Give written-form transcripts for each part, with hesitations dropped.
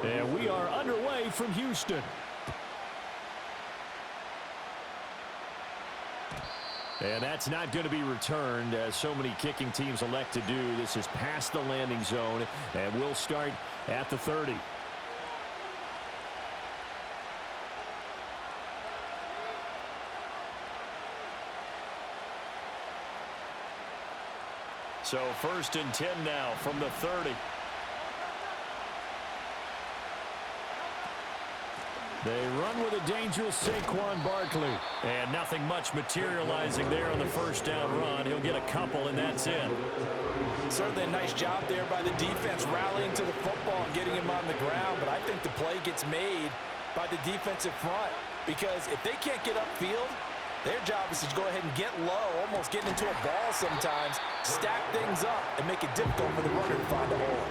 And we are underway from Houston. And that's not going to be returned, as so many kicking teams elect to do. This is past the landing zone, and we'll start at the 30. So 1st and 10 now from the 30. They run with a dangerous Saquon Barkley. And nothing much materializing there on the first down run. He'll get a couple, and that's it. Certainly a nice job there by the defense, rallying to the football and getting him on the ground. But I think the play gets made by the defensive front, because if they can't get upfield, their job is to go ahead and get low, almost getting into a ball sometimes, stack things up, and make it difficult for the runner to find a hole.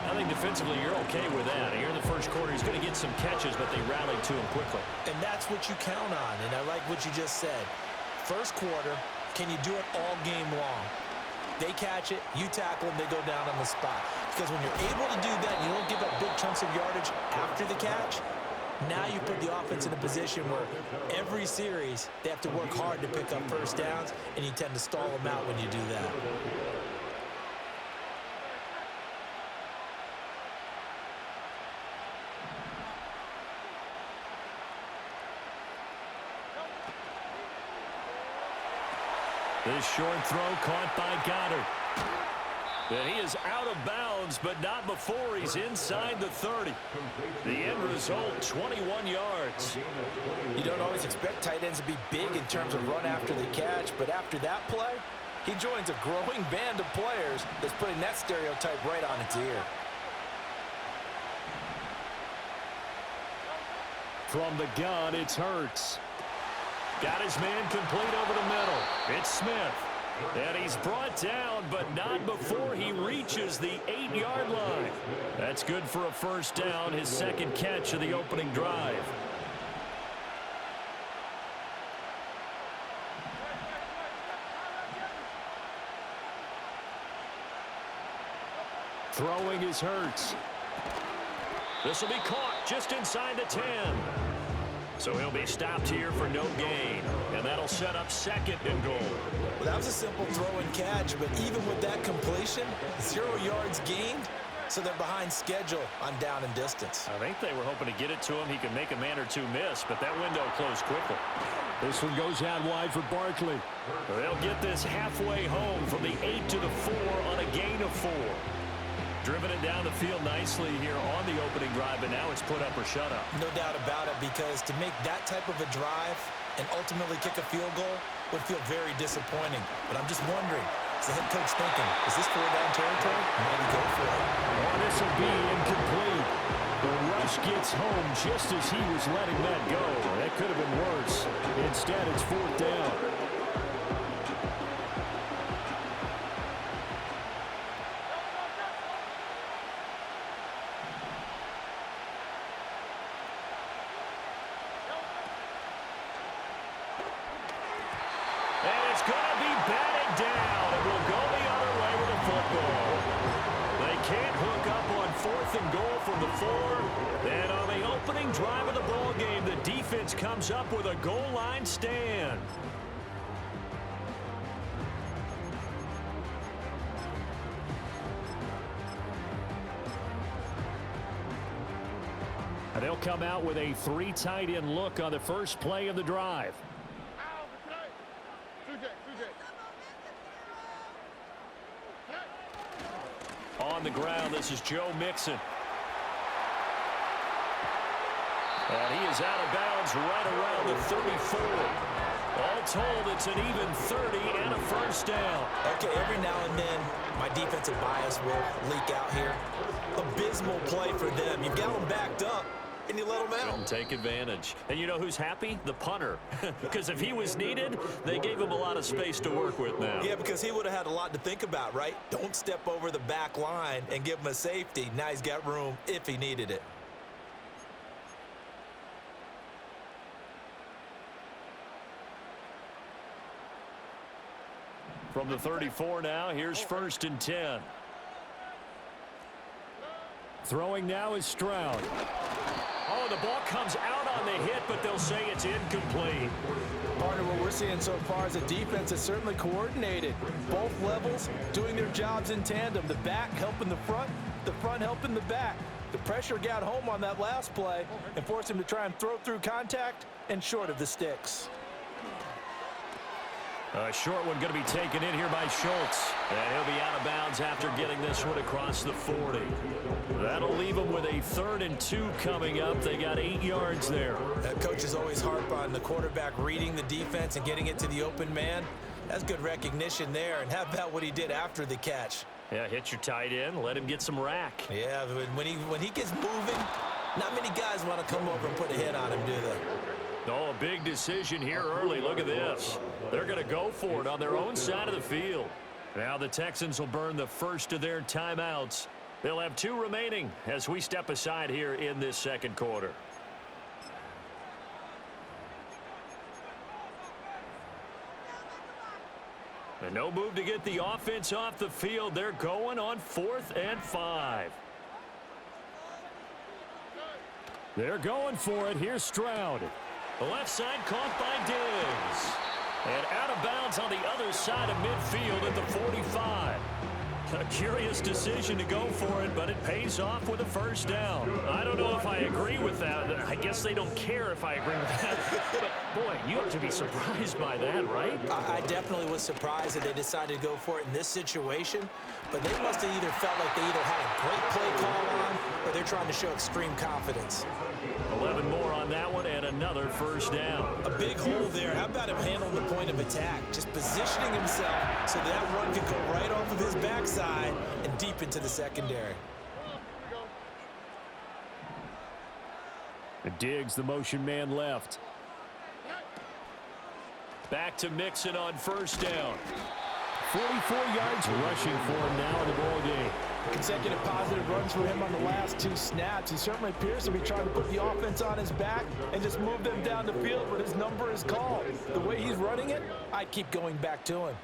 I think defensively you're okay with that. Here in the first quarter, he's going to get some catches, but they rallied to him quickly. And that's what you count on, and I like what you just said. First quarter, can you do it all game long? They catch it, you tackle them, they go down on the spot. Because when you're able to do that, you don't give up big chunks of yardage after the catch. Now you put the offense in a position where every series they have to work hard to pick up first downs, and you tend to stall them out when you do that. This short throw caught by Goddard. And he is out of bounds, but not before he's inside the 30. The end result, 21 yards. You don't always expect tight ends to be big in terms of run after the catch, but after that play, he joins a growing band of players that's putting that stereotype right on its ear. From the gun, it's Hurts. Got his man complete over the middle. It's Smith. And he's brought down, but not before he reaches the 8-yard line. That's good for a first down, his second catch of the opening drive. Throwing is Hurts. This will be caught just inside the 10. So he'll be stopped here for no gain. And that'll set up 2nd and goal. Well, that was a simple throw and catch, but even with that completion, 0 yards gained, so they're behind schedule on down and distance. I think they were hoping to get it to him. He could make a man or two miss, but that window closed quickly. This one goes out wide for Barkley. They'll get this halfway home from the 8 to the 4 on a gain of 4. Driven it down the field nicely here on the opening drive, but now it's put up or shut up. No doubt about it, because to make that type of a drive and ultimately kick a field goal would feel very disappointing. But I'm just wondering, is the head coach thinking, is this 4-down territory? Maybe go for it. Oh, this will be incomplete. The rush gets home just as he was letting that go. That could have been worse. Instead, it's 4th down. Comes up with a goal line stand. And they'll come out with a 3 tight end look on the first play of the drive. On the ground, this is Joe Mixon. And he is out of bounds right around the 34. All told, it's an even 30 and a first down. Okay, every now and then, my defensive bias will leak out here. Abysmal play for them. You've got them backed up, and you let them out. And take advantage. And you know who's happy? The punter. Because if he was needed, they gave him a lot of space to work with now. Yeah, because he would have had a lot to think about, right? Don't step over the back line and give him a safety. Now he's got room if he needed it. From the 34 now, here's 1st and 10. Throwing now is Stroud. Oh, the ball comes out on the hit, but they'll say it's incomplete. Partner, what we're seeing so far is the defense is certainly coordinated. Both levels doing their jobs in tandem. The back helping the front helping the back. The pressure got home on that last play and forced him to try and throw through contact and short of the sticks. A short one going to be taken in here by Schultz. And he'll be out of bounds after getting this one across the 40. That'll leave them with a 3rd and 2 coming up. They got 8 yards there. That coach is always harp on the quarterback reading the defense and getting it to the open man. That's good recognition there. And how about what he did after the catch? Yeah, hit your tight end, let him get some rack. Yeah, when he gets moving, not many guys want to come over and put a hit on him, do they? Oh, a big decision here early. Look at this. They're going to go for it on their own side of the field. Now the Texans will burn the first of their timeouts. They'll have 2 remaining as we step aside here in this second quarter. And no move to get the offense off the field. They're going on 4th and 5. They're going for it. Here's Stroud. The left side caught by Diggs. And out of bounds on the other side of midfield at the 45. A curious decision to go for it, but it pays off with a first down. I don't know if I agree with that. I guess they don't care if I agree with that. But, boy, you have to be surprised by that, right? I definitely was surprised that they decided to go for it in this situation. But they must have either felt like they either had a great play call on or they're trying to show extreme confidence. 11 more on that one and another first down. A big hole there. How about him handling the point of attack? Just positioning himself so that run could go right off of his backside and deep into the secondary. Diggs, the motion man left. Back to Mixon on first down. 44 yards rushing for him now in the ball game. Consecutive positive runs for him on the last 2 snaps. He certainly appears to be trying to put the offense on his back and just move them down the field when his number is called. The way he's running it, I keep going back to him.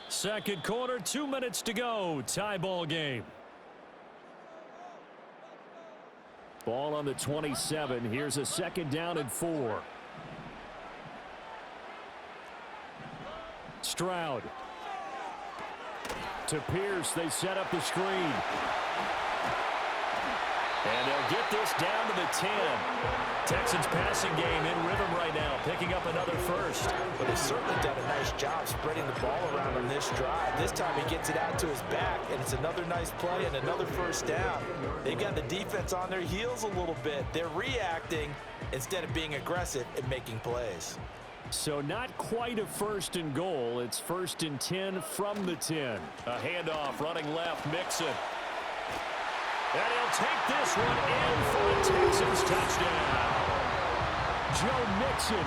Second quarter, 2 minutes to go. Tie ball game. Ball on the 27. Here's a 2nd down and 4. Stroud. To Pierce, they set up the screen. And they'll get this down to the 10. Texans passing game in rhythm right now, picking up another first. But they've certainly done a nice job spreading the ball around on this drive. This time he gets it out to his back, and it's another nice play and another first down. They've got the defense on their heels a little bit. They're reacting instead of being aggressive and making plays. So not quite a 1st and goal. It's 1st and 10 from the 10. A handoff running left, Mixon. And he'll take this one in for a Texans touchdown. Joe Mixon,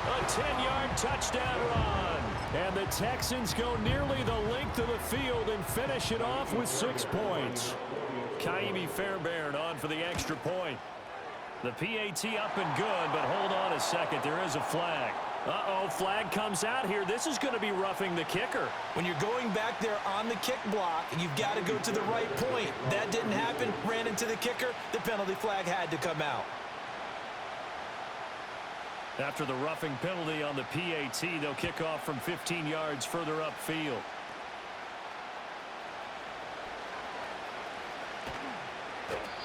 a 10-yard touchdown run. And the Texans go nearly the length of the field and finish it off with 6 points. Kaimi Fairbairn on for the extra point. The PAT up and good, but hold on a second. There is a flag. Uh-oh, flag comes out here. This is going to be roughing the kicker. When you're going back there on the kick block, you've got to go to the right point. That didn't happen. Ran into the kicker. The penalty flag had to come out. After the roughing penalty on the PAT, they'll kick off from 15 yards further upfield.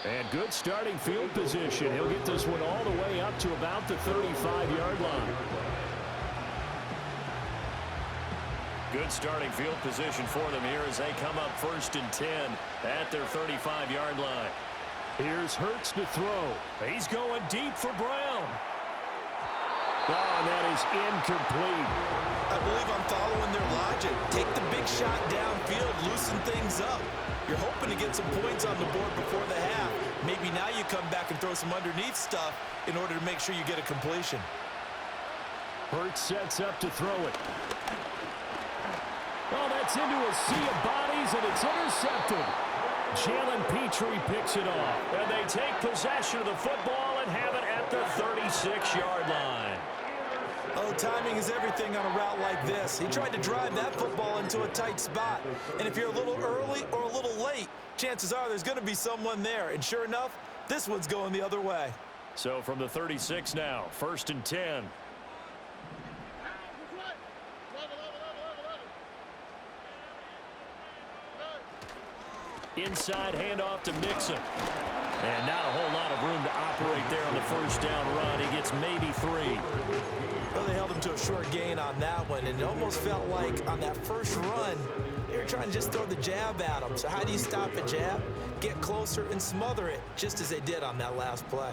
And good starting field position. He'll get this one all the way up to about the 35-yard line. Good starting field position for them here as they come up 1st and 10 at their 35-yard line. Here's Hurts to throw. He's going deep for Brown. Oh, and that is incomplete. I believe I'm following their logic. Take the big shot downfield, loosen things up. You're hoping to get some points on the board before the half. Maybe now you come back and throw some underneath stuff in order to make sure you get a completion. Hurts sets up to throw it. Oh, that's into a sea of bodies, and it's intercepted. Jalen Petrie picks it off. And they take possession of the football and have it at the 36-yard line. Oh, timing is everything on a route like this. He tried to drive that football into a tight spot. And if you're a little early or a little late, chances are there's going to be someone there. And sure enough, this one's going the other way. So from the 36 now, 1st and 10. Inside handoff to Mixon. And not a whole lot of room to operate there on the first down run. He gets maybe 3. Well, they held him to a short gain on that one, and it almost felt like on that first run, they were trying to just throw the jab at him. So how do you stop a jab? Get closer and smother it, just as they did on that last play.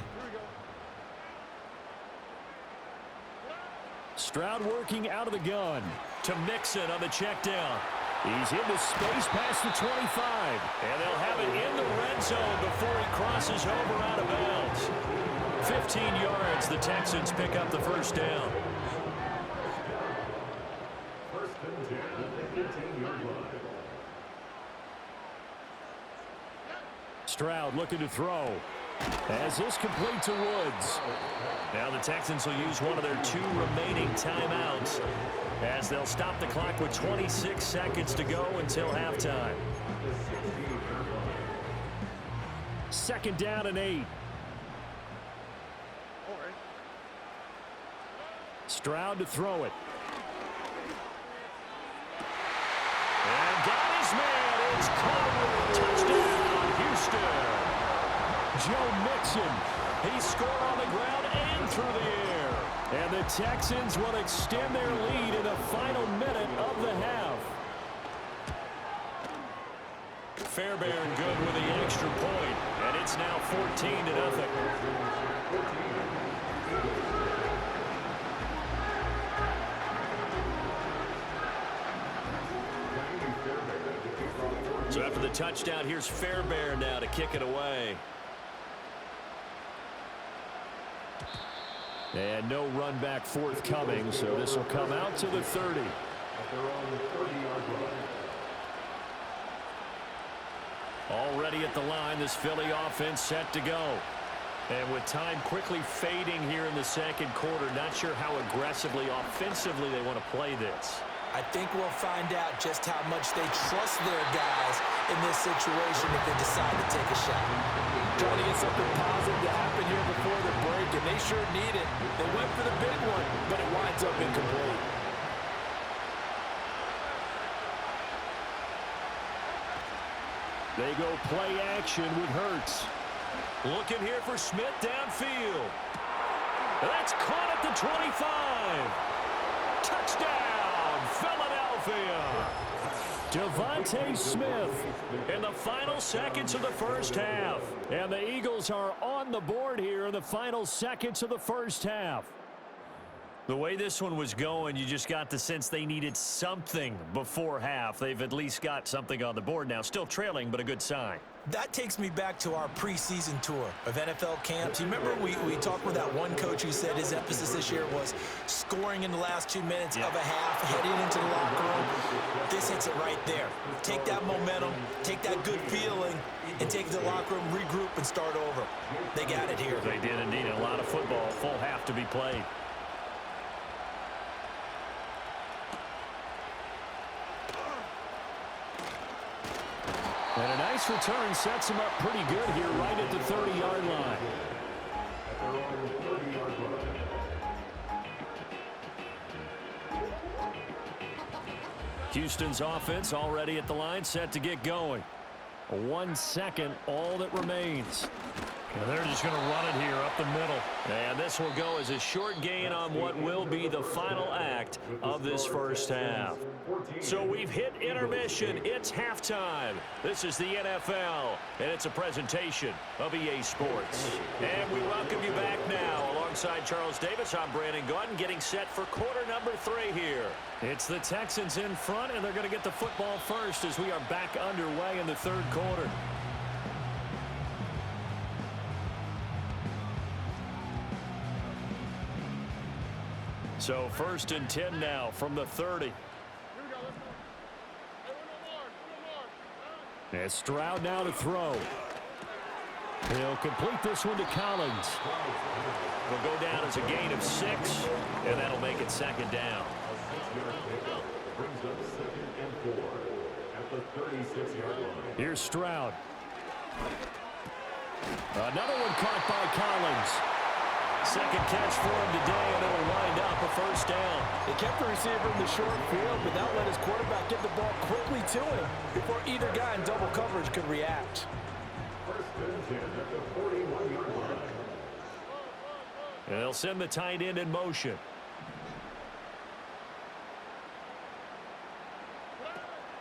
Stroud working out of the gun to Mixon on the check down. He's into space past the 25, and they'll have it in the red zone before he crosses over out of bounds. 15 yards, the Texans pick up the first down. Stroud looking to throw. As this complete to Woods. Now the Texans will use one of their 2 remaining timeouts as they'll stop the clock with 26 seconds to go until halftime. 2nd down and 8. Stroud to throw it. And got his man. It's caught. Touchdown, Houston. Joe Mixon. He scored on the ground and through the air. And the Texans will extend their lead in the final minute of the half. Fairbairn good with the extra point, and it's now 14-0. So after the touchdown, here's Fairbairn now to kick it away. And no run back forthcoming, so this will come out to the 30. Already at the line, this Philly offense set to go. And with time quickly fading here in the second quarter, not sure how aggressively, offensively they want to play this. I think we'll find out just how much they trust their guys in this situation if they decide to take a shot. Trying to get something positive to happen here before the break, and they sure need it. They went for the big one, but it winds up incomplete. They go play action with Hurts. Looking here for Smith downfield. That's caught at the 25. Touchdown, Philadelphia. Devontae Smith in the final seconds of the first half. And the Eagles are on the board here in the final seconds of the first half. The way this one was going, you just got the sense they needed something before half. They've at least got something on the board now. Still trailing, but a good sign. That takes me back to our preseason tour of NFL camps. You remember we talked with that one coach who said his emphasis this year was scoring in the last 2 minutes of a half, heading into the locker room. This hits it right there. Take that momentum, take that good feeling, and take it to the locker room, regroup, and start over. They got it here. They did indeed. A lot of football, full half to be played. And a nice return sets him up pretty good here right at the 30-yard line. Houston's offense already at the line, set to get going. 1 second, all that remains. And they're just going to run it here up the middle. And this will go as a short gain on what will be the final act of this first half. So we've hit intermission. It's halftime. This is the NFL, and it's a presentation of EA Sports. And we welcome you back now. Alongside Charles Davis, I'm Brandon Gaudin, getting set for quarter number 3 here. It's the Texans in front, and they're going to get the football first as we are back underway in the third quarter. So 1st and 10 now from the 30. And Stroud now to throw. He'll complete this one to Collins. Will go down as a gain of 6, and that'll make it second down. Here's Stroud. Another one caught by Collins. Second catch for him today, and it'll wind up a first down. They kept the receiver in the short field, but now let his quarterback get the ball quickly to him before either guy in double coverage could react. And they'll send the tight end in motion.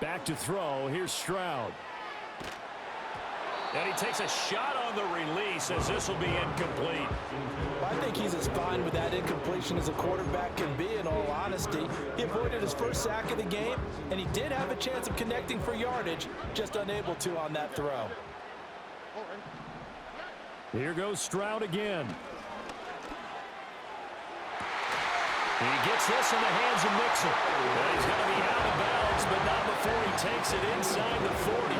Back to throw. Here's Stroud. And he takes a shot on the release as this will be incomplete. I think he's as fine with that incompletion as a quarterback can be, in all honesty. He avoided his first sack of the game, and he did have a chance of connecting for yardage, just unable to on that throw. Here goes Stroud again. He gets this in the hands of Mixon. And he's going to be out of bounds, but not before he takes it inside the 40.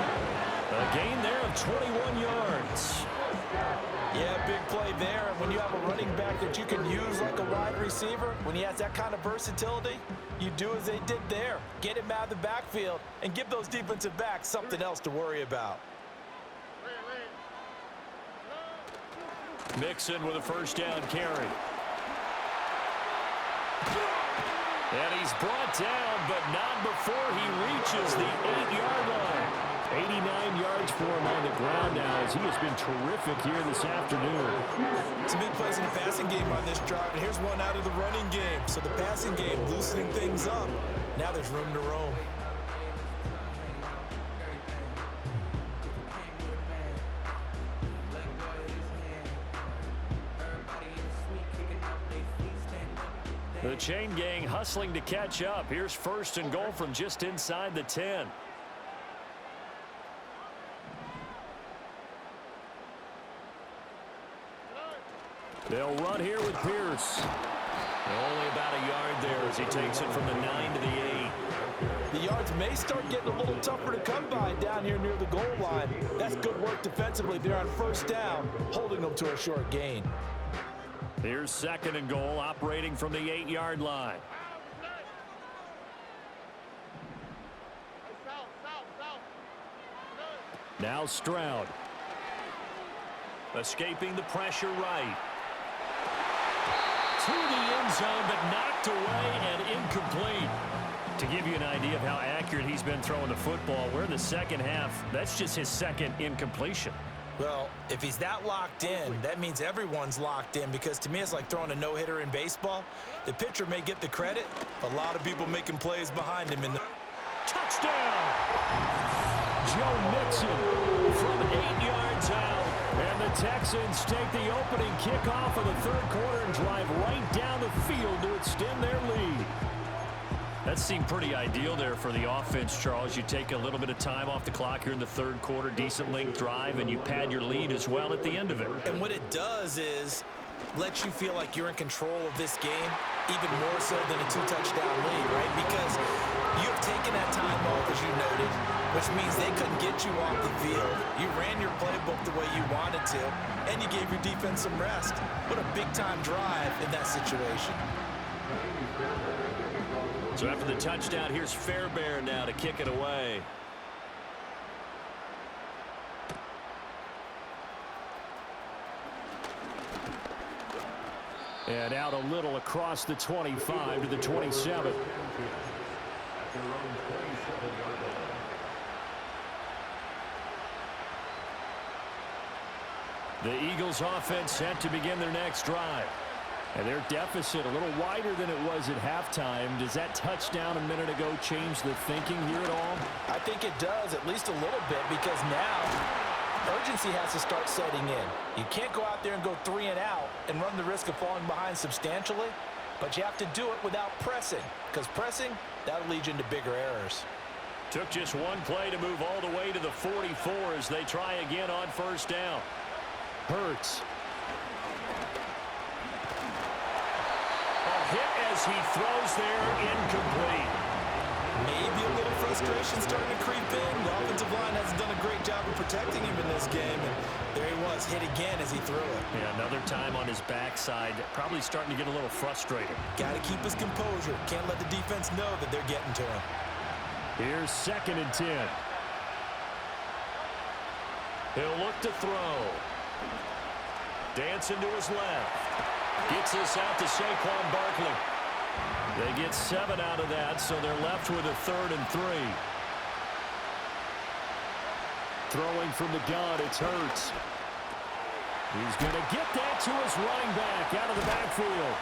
A gain there of 21 yards. Yeah, big play there. And when you have a running back that you can use like a wide receiver, when he has that kind of versatility, you do as they did there. Get him out of the backfield and give those defensive backs something else to worry about. Mixon with a first down carry. And he's brought down, but not before he reaches the 8-yard line. 89 yards for him on the ground now, as he has been terrific here this afternoon. Some big plays in the passing game on this drive, and here's one out of the running game. So the passing game loosening things up. Now there's room to roam. The chain gang hustling to catch up. Here's first and goal from just inside the 10. They'll run here with Pierce. Only about a yard there as he takes it from the 9 to the 8. The yards may start getting a little tougher to come by down here near the goal line. That's good work defensively there on first down, holding them to a short gain. Here's second and goal, operating from the 8-yard line. Now Stroud. Escaping the pressure right. To the end zone, but knocked away and incomplete. To give you an idea of how accurate he's been throwing the football, we're in the second half. That's just his second incompletion. Well, if he's that locked in, that means everyone's locked in, because to me it's like throwing a no-hitter in baseball. The pitcher may get the credit, but a lot of people making plays behind him. Touchdown! Joe Mixon from 8 yards out. And the Texans take the opening kickoff of the third quarter and drive right down the field to extend their lead. That seemed pretty ideal there for the offense, Charles. You take a little bit of time off the clock here in the third quarter, decent length drive, and you pad your lead as well at the end of it. And what it does is let you feel like you're in control of this game, even more so than a 2-touchdown lead, right? Because you have taken that time off, as you noted, which means they couldn't get you off the field. You ran your playbook the way you wanted to, and you gave your defense some rest. What a big-time drive in that situation. So after the touchdown, here's Fairbairn now to kick it away. And out a little across the 25 to the 27. The Eagles offense set to begin their next drive. And their deficit a little wider than it was at halftime. Does that touchdown a minute ago change the thinking here at all? I think it does, at least a little bit, because now urgency has to start setting in. You can't go out there and go 3 and out and run the risk of falling behind substantially, but you have to do it without pressing, because pressing, that'll lead you into bigger errors. Took just one play to move all the way to the 44 as they try again on first down. Hurts. Hit as he throws there, incomplete. Maybe a little frustration starting to creep in. The offensive line hasn't done a great job of protecting him in this game. And there he was, hit again as he threw it. Yeah, another time on his backside, probably starting to get a little frustrated. Got to keep his composure. Can't let the defense know that they're getting to him. Here's 2nd and 10. He'll look to throw. Dancing to his left. Gets this out to Saquon Barkley. They get 7 out of that, so they're left with a 3rd and 3. Throwing from the gun, it's Hurts. He's going to get that to his running back out of the backfield.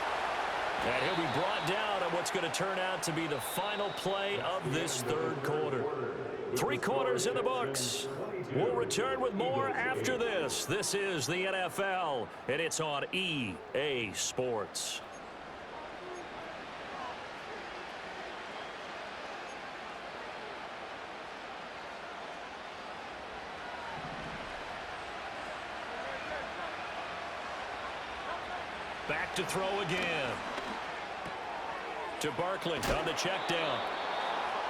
And he'll be brought down at what's going to turn out to be the final play of this 3rd quarter. 3 quarters in the books. We'll return with more after this. This is the NFL, and it's on EA Sports. Back to throw again. To Barkley on the check down.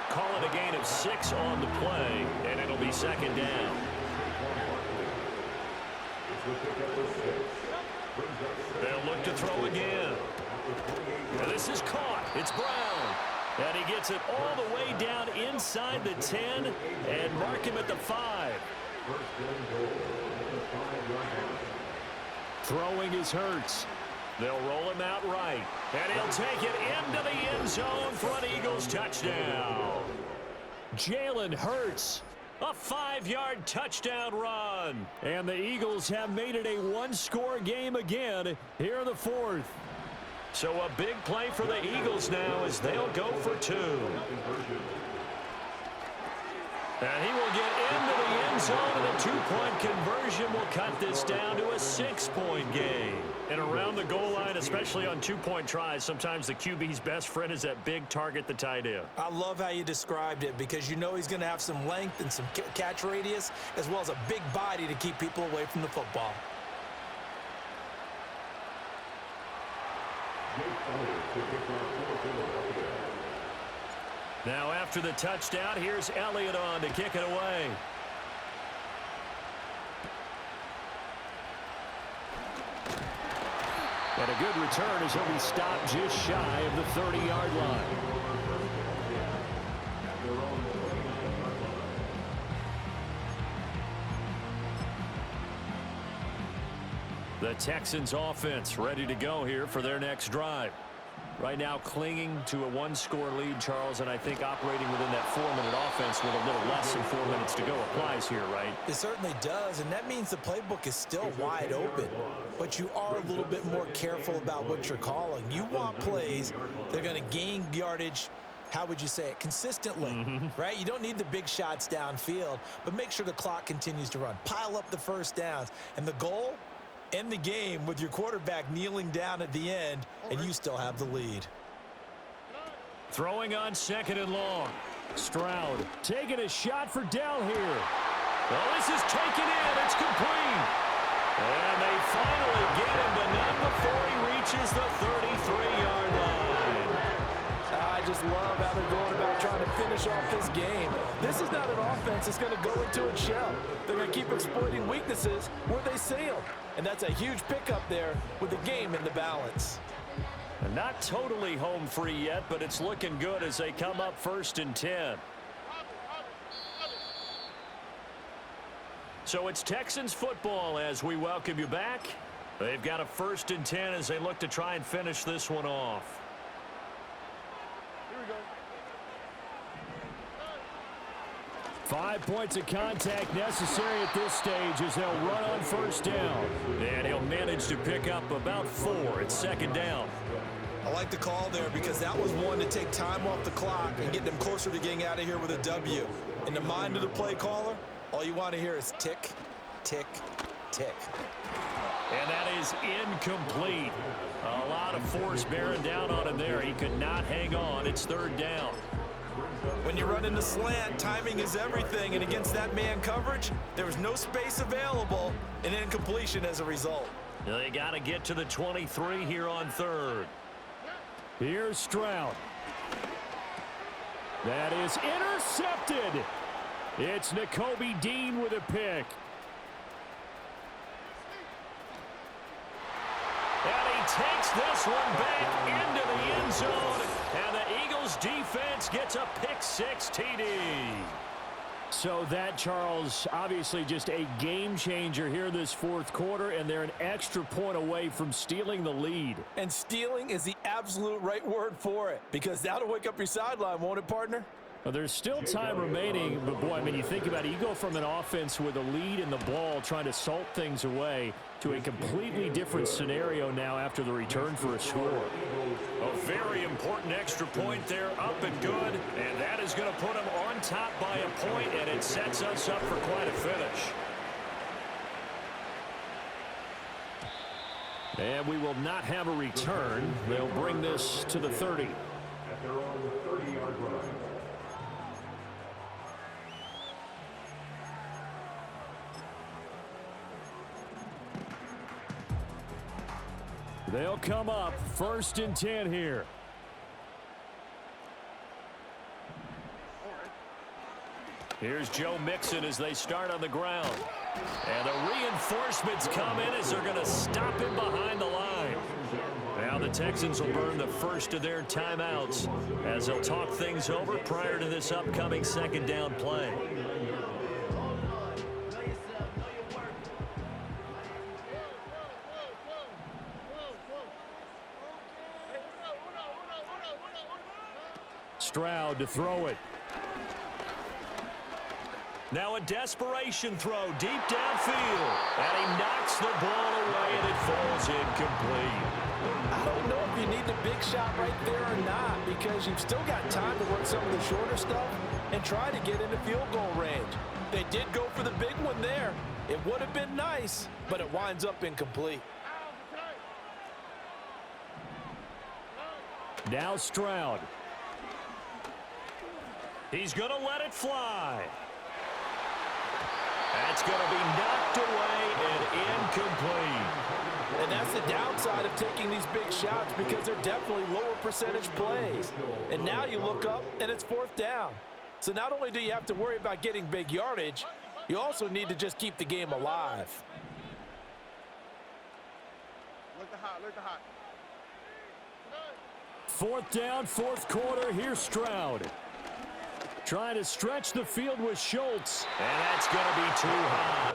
Call it a gain of 6 on the play, and it'll be 2nd down. They'll look to throw again. And this is caught. It's Brown. And he gets it all the way down inside the 10 and mark him at the 5. Throwing is Hurts. They'll roll him out right. And he'll take it into the end zone for an Eagles touchdown. Jalen Hurts. A 5-yard touchdown run. And the Eagles have made it a 1-score game again here in the 4th. So a big play for the Eagles now as they'll go for 2. And he will get into the end zone, and the 2-point conversion will cut this down to a 6-point game. And around the goal line, especially on 2-point tries, sometimes the QB's best friend is that big target, the tight end. I love how you described it because you know he's going to have some length and some catch radius as well as a big body to keep people away from the football. Now after the touchdown, here's Elliott on to kick it away. And a good return as he'll be stopped just shy of the 30-yard line. The Texans offense ready to go here for their next drive. Right now clinging to a 1-score lead, Charles, and I think operating within that 4-minute offense with a little less than 4 minutes to go applies here, right? It certainly does, and that means the playbook is still wide open. But you are a little bit more careful about what you're calling. You want plays that are going to gain yardage, how would you say it, consistently, right? You don't need the big shots downfield, but make sure the clock continues to run. Pile up the first downs, and the goal, end the game with your quarterback kneeling down at the end, and you still have the lead. Throwing on 2nd and long. Stroud taking a shot for Dell here. Well, this is taken in. It's complete. And they finally get him, but not before he reaches the 33-yard line. I just love how they're going about trying to finish off this game. This is not an offense that's going to go into its shell. They're going to keep exploiting weaknesses where they see them. And that's a huge pickup there with the game in the balance. And not totally home free yet, but it's looking good as they come up 1st and 10. So it's Texans football as we welcome you back. They've got a 1st and 10 as they look to try and finish this one off. Here we go. 5 points of contact necessary at this stage as they'll run on 1st down. And he'll manage to pick up about 4. It's 2nd down. I like the call there because that was one to take time off the clock and get them closer to getting out of here with a W. In the mind of the play caller, all you want to hear is tick, tick, tick. And that is incomplete. A lot of force bearing down on him there. He could not hang on. It's 3rd down. When you run in the slant, timing is everything, and against that man coverage, there was no space available, and incompletion as a result. They got to get to the 23 here on 3rd. Here's Stroud. That is intercepted. It's Nakobe Dean with a pick. And he takes this one back into the end zone. And the Eagles defense gets a pick-6 TD. So that, Charles, obviously just a game-changer here this fourth quarter, and they're an extra point away from stealing the lead. And stealing is the absolute right word for it, because that'll wake up your sideline, won't it, partner? Well, there's still time remaining, but, boy, I mean, you think about it. You go from an offense with a lead in the ball trying to salt things away to a completely different scenario now after the return for a score. A very important extra point there, up and good, and that is going to put them on top by a point, and it sets us up for quite a finish. And we will not have a return. They'll bring this to the 30. At their own 30-yard line. They'll come up 1st and 10 here. Here's Joe Mixon as they start on the ground. And the reinforcements come in as they're going to stop him behind the line. Now the Texans will burn the first of their timeouts as they'll talk things over prior to this upcoming second down play. Stroud to throw it. Now a desperation throw deep downfield. And he knocks the ball away and it falls incomplete. I don't know if you need the big shot right there or not, because you've still got time to work some of the shorter stuff and try to get into field goal range. They did go for the big one there. It would have been nice, but it winds up incomplete. Now Stroud. He's going to let it fly. That's going to be knocked away and incomplete. And that's the downside of taking these big shots, because they're definitely lower percentage plays. And now you look up and it's 4th down. So not only do you have to worry about getting big yardage, you also need to just keep the game alive. Look the hot, look the hot. 4th down, 4th quarter. Here's Stroud. Trying to stretch the field with Schultz. And that's going to be too high.